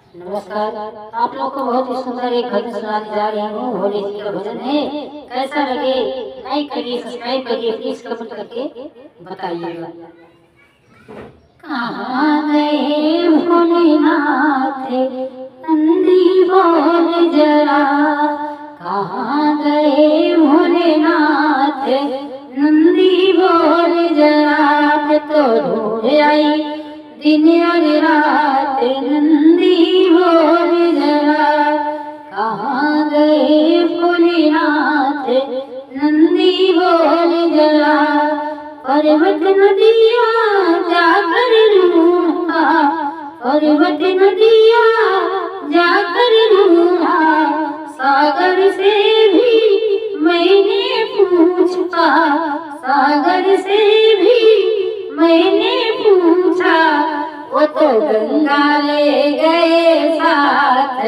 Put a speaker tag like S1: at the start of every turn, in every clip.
S1: नमस्कार। आप लोग को बहुत ही सुंदर एक भजन सुनाने जा रही हूँ। भोले जी का भजन है। कैसा लगे लाइक करिए, सब्सक्राइब करिए, प्लीज कमेंट करके बताइएगा। कहाँ गए भोलेनाथ नंदी बोल जरा, कहाँ गए भोलेनाथ नंदी बोल जरा। तो ढूंढ आई दिन और रात नंदी बोल जरा, कहाँ गए भोलेनाथ नंदी बोल जरा। पर्वत नदिया जाकर ढूंढा, पर्वत नदिया जाकर ढूंढा, सागर से भी मैंने पूछा, सागर से भी मैंने पूछा। वो तो गंगा ले गए साथ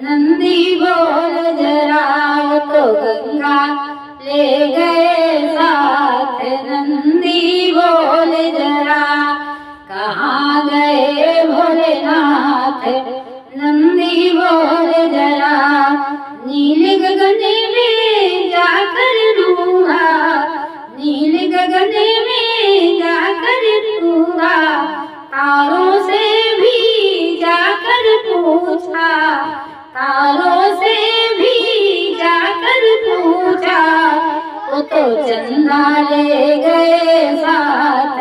S1: नंदी बोल जरा, वो तो गंगा ले गए साथ नंदी बोल जरा। कहाँ गए भोलेनाथ नंदी बोल जरा। नील गगन में जाकर ढूंढा, नील गगन में जाकर ढूंढा, तारों से भी जाकर पूछा, तारों से भी जाकर पूछा। वो तो चंदा ले गए साथ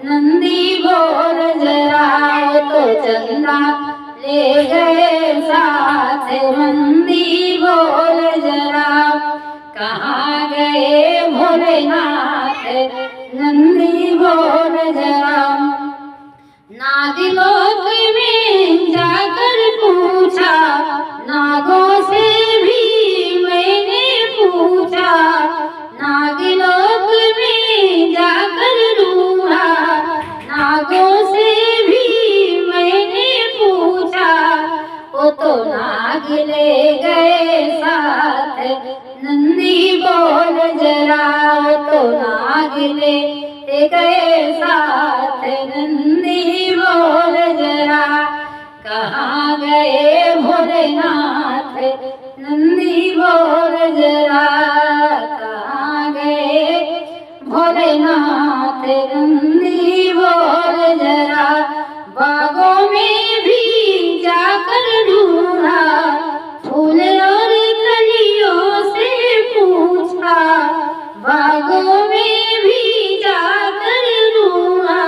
S1: नंदी बोल जरा, वो तो चंदा ले गए साथ नंदी बोल जरा। कहाँ गए भोलेनाथ नंदी बोल जरा। नागलोक में जाकर पूछा, नागों से भी मैंने पूछा, नागलोक में जाकर ढूंढा, नागों से भी मैंने पूछा। वो तो नाग ले गए साथ नंदी बोल जरा, वो तो नाग ले गए साथ नंदी बोल जरा। कहाँ गए भोलेनाथ नंदी बोल जरा, कहाँ गए भोलेनाथ नंदी बोल जरा। बागों में भी जाकर ढूंढा, फूल और कलियों से पूछा, बागों में भी जाकर ढूंढा,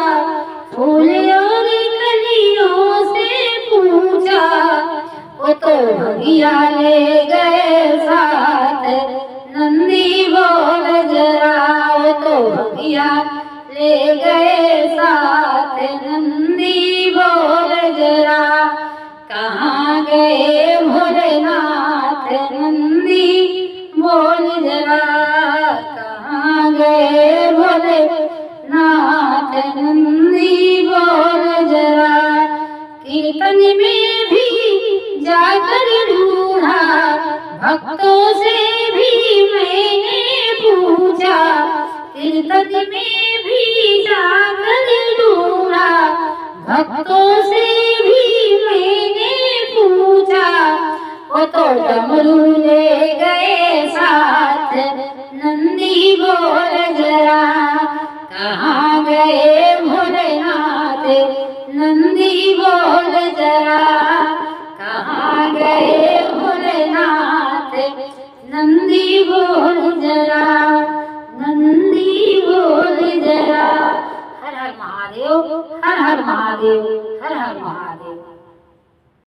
S1: फूल और कलियों से पूछा। वो तो भगिया ले गए साथ नंदी बोल जरा, वो तो भगिया ले गए साथ नंदी बोल जरा। कहाँ गए भोलेनाथ नंदी बोल जरा, कहाँ गए भोलेनाथ नंदी बोल जरा। कीर्तन में भी जाकर ढूंढा, भक्तों से भी मैंने पूछा, कीर्तन में भी जाकर ढूंढा, भक्तों से भी मैंने पूछा। वो तो डमरू ले गए साथ नंदी बोल जरा। कहाँ गए भोलेनाथ नंदी बोल जरा, कहाँ गए भोलेनाथ नंदी बोल जरा, नंदी बोल जरा। हर हर महादेव, हर हर महादेव, हर हर महादेव।